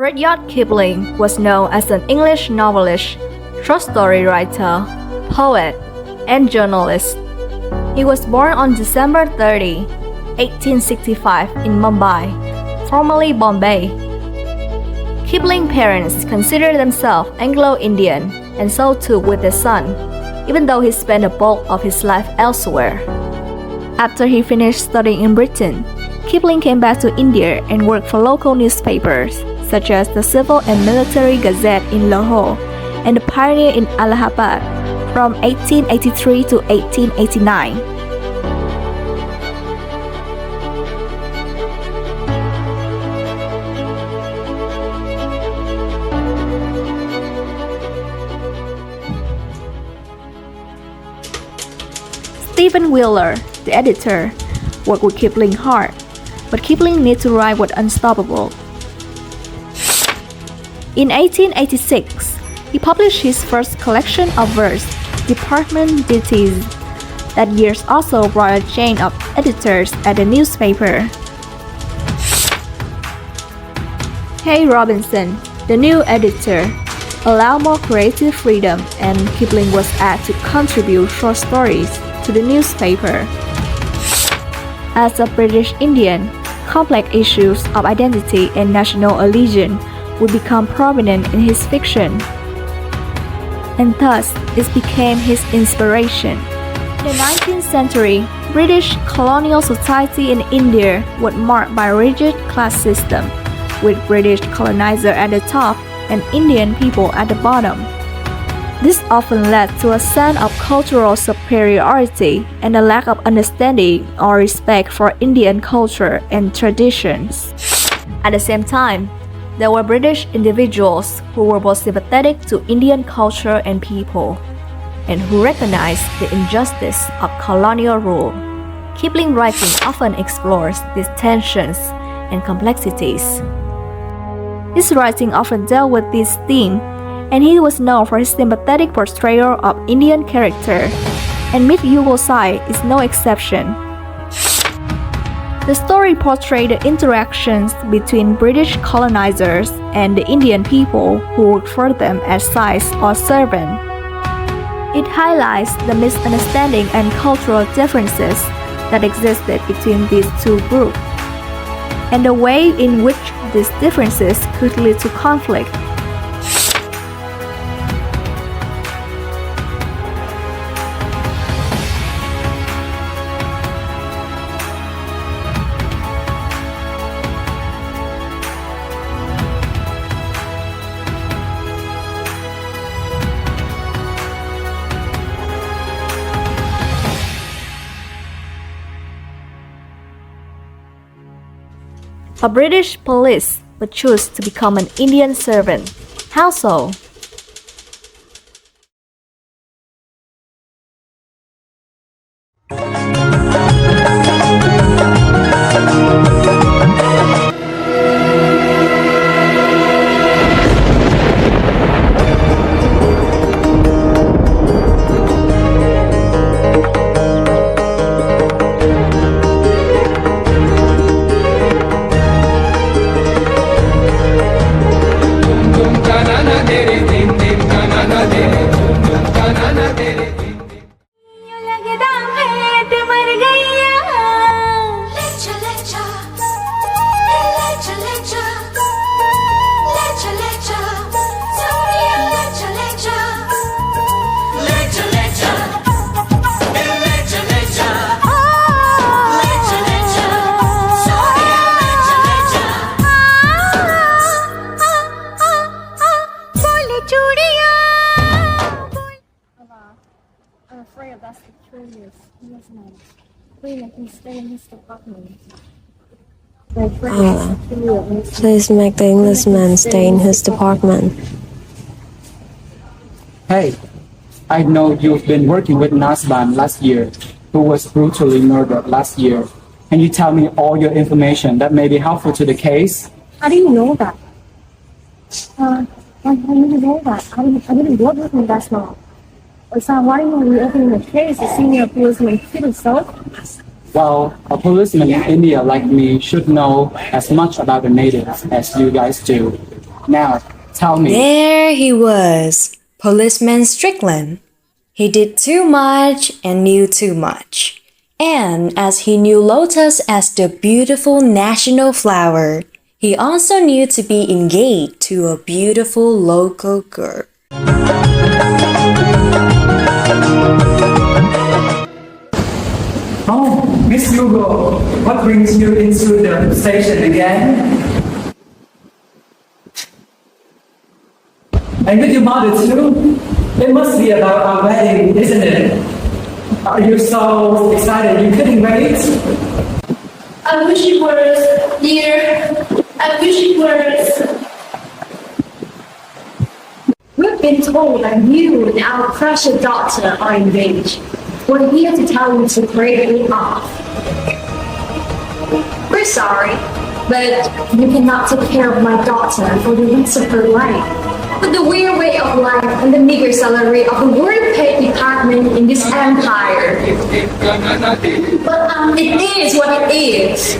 Rudyard Kipling was known as an English novelist, short story writer, poet, and journalist. He was born on December 30, 1865 in Mumbai, formerly Bombay. Kipling's parents considered themselves Anglo-Indian, and so too with their son, even though he spent the bulk of his life elsewhere. After he finished studying in Britain, Kipling came back to India and worked for local newspapers, such as the Civil and Military Gazette in Lahore and the Pioneer in Allahabad from 1883 to 1889. Stephen Wheeler, the editor, worked with Kipling hard, but Kipling needed to write was unstoppable. In 1886, he published his first collection of verse, Disreputable. That year also brought a chain of editors at the newspaper. Hay Robinson, the new editor, allowed more creative freedom, and Kipling was asked to contribute short stories to the newspaper. As a British Indian, complex issues of identity and national allegiance would become prominent in his fiction, and thus it became his inspiration. In the 19th century, British colonial society in India was marked by a rigid class system, with British colonizer at the top and Indian people at the bottom. This often led to a sense of cultural superiority and a lack of understanding or respect for Indian culture and traditions. At the same time, there were British individuals who were both sympathetic to Indian culture and people, and who recognized the injustice of colonial rule. Kipling's writing often explores these tensions and complexities. His writing often dealt with this theme, and he was known for his sympathetic portrayal of Indian character, and Miss Youghal Sais is no exception. The story portrayed the interactions between British colonizers and the Indian people who worked for them as Sais or servants. It highlights the misunderstanding and cultural differences that existed between these two groups, and the way in which these differences could lead to conflict. A British police would choose to become an Indian servant. How so? I'm afraid that's the curious policeman. Please let me stay in his department. Please make the Englishman stay in his department. Hey, I know you've been working with Nasban last year, who was brutally murdered last year. Can you tell me all your information that may be helpful to the case? How do you know that? I didn't know that. I didn't work with him that long. So why are you opening the case? The senior policeman killed himself? Well, a policeman in India like me should know as much about the natives as you guys do. Now, tell me. There he was, policeman Strickland. He did too much and knew too much. And as he knew lotus as the beautiful national flower, he also knew to be engaged to a beautiful local girl. Oh, Miss Youghal, what brings you into the station again? And with your mother too? It must be about our wedding, isn't it? Are you so excited you couldn't wait? I wish it was, dear. I wish it was. We've been told that you and our precious daughter are engaged. We're here to tell you to break it off. We're sorry, but you cannot take care of my daughter for the rest of her life. With the weird way of life and the meager salary of the worst-paid department in this empire. But it is what it is.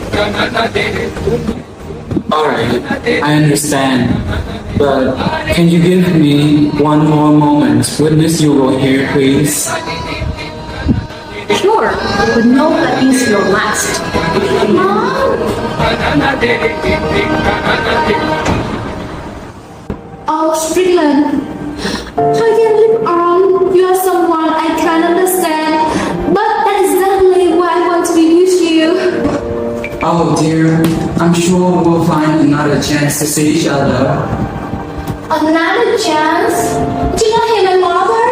Alright, I understand. But can you give me one more moment with Miss Youghal here, please? Sure, but no, that is your last. Mom? Oh, Strickland, I can live on. You are someone I can understand, but that is exactly why I want to be with you. Oh dear, I'm sure we'll find another chance to see each other. Another chance? Do you not hear my mother?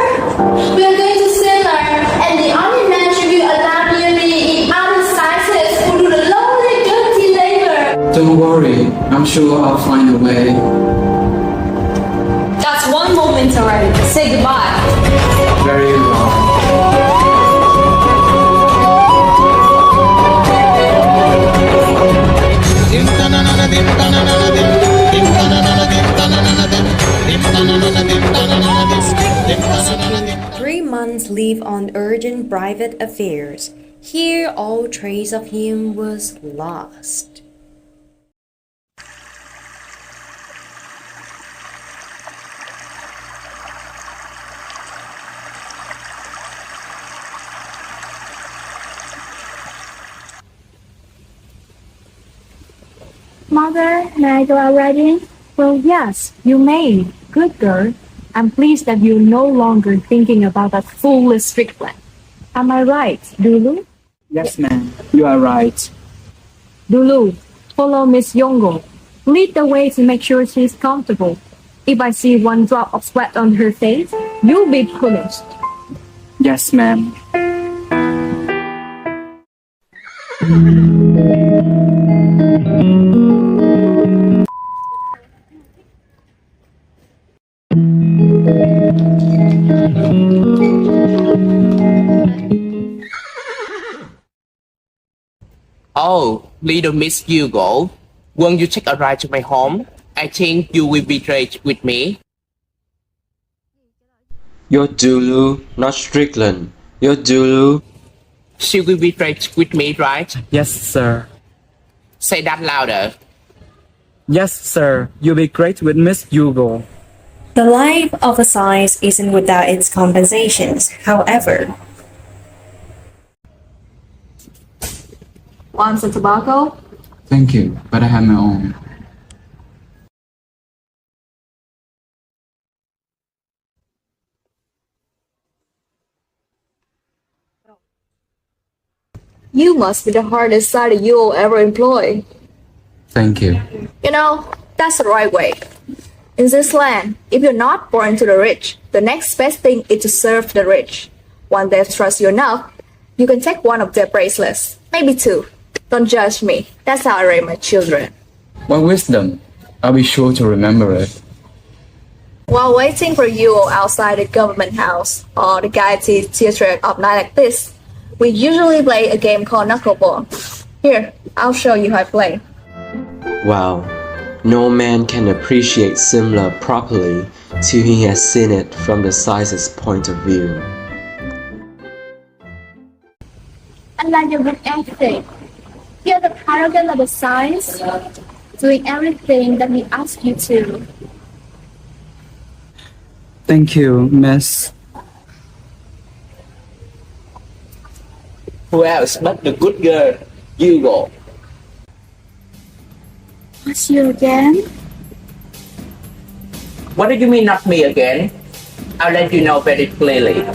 We are going to see her, and the only man should be allowed nearly in other sizes who do the lonely, dirty labor. Don't worry, I'm sure I'll find a way. That's one moment already. Say goodbye. Very well. Three months leave on urgent private affairs. Here all trace of him was lost. Mother, may I go already? Well, yes, you may. Good girl. I'm pleased that you're no longer thinking about that foolish Strickland. Am I right, Dulloo? Yes, ma'am, you are right. Dulloo, follow Miss Youghal. Lead the way to make sure she's comfortable. If I see one drop of sweat on her face, you'll be punished. Yes, ma'am. Oh, little Miss Youghal, won't you take a ride to my home? I think you will be great with me. You're Dulloo, not Strickland. You're Dulloo. She will be great with me, right? Yes, sir. Say that louder. Yes, sir. You'll be great with Miss Youghal. The life of a Sais isn't without its compensations, however. Want some tobacco? Thank you, but I have my own. You must be the hardest side you will ever employ. Thank you. You know, that's the right way. In this land, if you're not born to the rich, the next best thing is to serve the rich. Once they trust you enough, you can take one of their bracelets, maybe two. Don't judge me. That's how I raise my children. What wisdom? I'll be sure to remember it. While waiting for you outside the government house or the Gaiety Theatre of night like this, we usually play a game called knuckleball. Here, I'll show you how I play. Wow, no man can appreciate Simla properly till he has seen it from the Sais' point of view. And like your good everything. You're the paragon of the Sais, doing everything that we ask you to. Thank you, Miss. Who else but the good girl, Youghal? What's you again? What do you mean not me again? I'll let you know very clearly.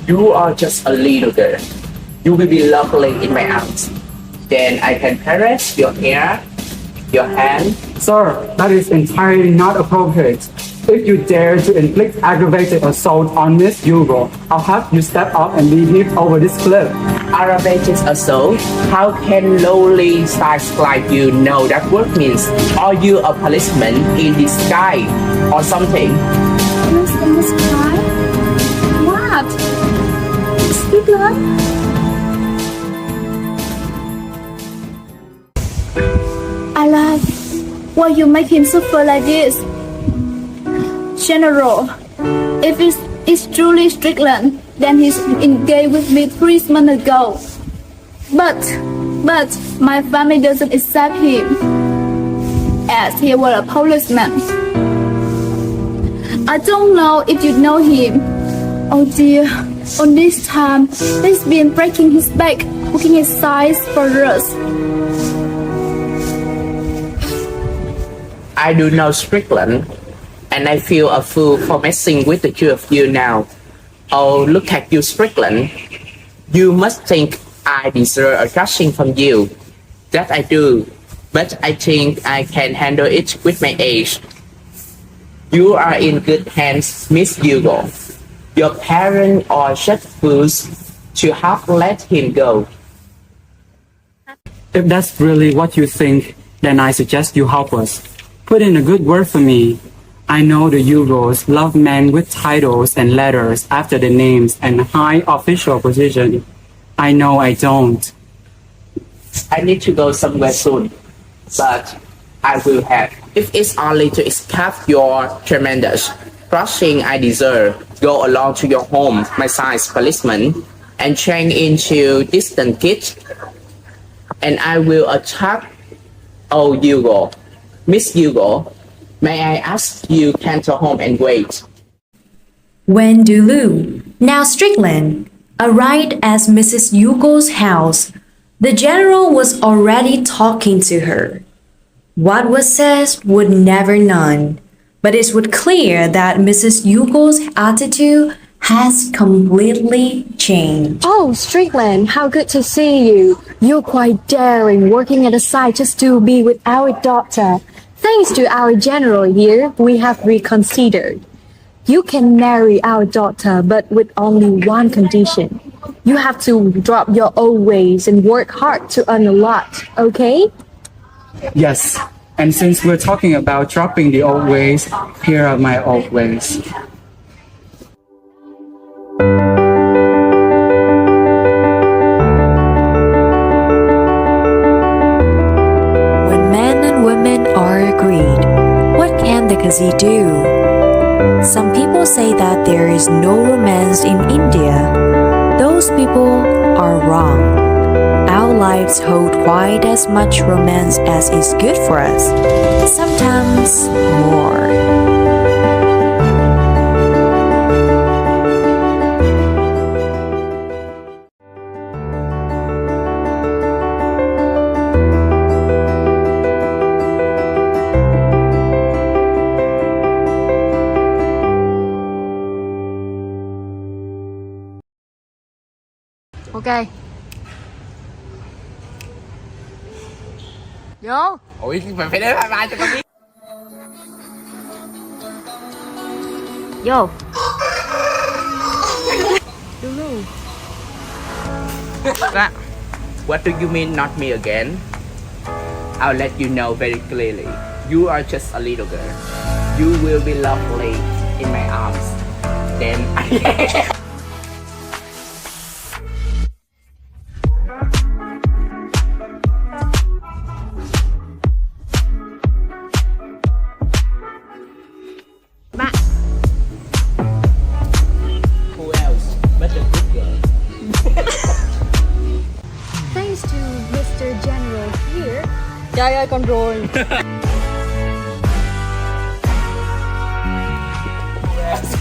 You are just a little girl. You will be lovely in my arms. Then I can caress your hair, your hand. Sir, that is entirely not appropriate. If you dare to inflict aggravated assault on Miss Youghal, I'll have you step up and be hit over this cliff. Aggravated assault? How can lowly Sais like you know that word means? Are you a policeman in disguise or something? Who's in the sky? What? Strickland? I love why you make him suffer like this. General, if it's truly Strickland, then he's engaged with me 3 months ago. But my family doesn't accept him, as he was a policeman. I don't know if you know him. Oh dear, on this time, he's been breaking his back, working his size for us. I do know Strickland, and I feel a fool for messing with the two of you now. Oh, look at you, Strickland. You must think I deserve a thrashing from you. That I do, but I think I can handle it with my age. You are in good hands, Miss Youghal. Your parents are such fools to have let him go. If that's really what you think, then I suggest you help us. Put in a good word for me. I know the Youghals love men with titles and letters after their names and high official position. I know I don't. I need to go somewhere soon, but I will have. If it's only to escape your tremendous crushing I deserve, go along to your home, my size policeman, and change into distant kids, and I will attack. Oh, Youghal. Miss Youghal, may I ask you canter home and wait? When Dulloo, now Strickland, arrived at Mrs. Youghal's house, the general was already talking to her. What was said would never known, but it was clear that Mrs. Youghal's attitude has completely changed. Oh, Strickland, how good to see you. You're quite daring, working at the site just to be with our daughter. Thanks to our general here, we have reconsidered. You can marry our daughter, but with only one condition. You have to drop your old ways and work hard to earn a lot, okay? Yes, and since we're talking about dropping the old ways, here are my old ways. When men and women are agreed, what can the Kazi do? Some people say that there is no romance in India. Those people are wrong. Our lives hold quite as much romance as is good for us, sometimes more. Ok. Vô. Ủa, mình phải đến bye cho con biết. Vô. Dulloo. What do you mean not me again? I'll let you know very clearly. You are just a little girl. You will be lovely in my arms. Then who else but the good girl? Thanks to Mr. General here. Trời ơi, con ruồi. Yes.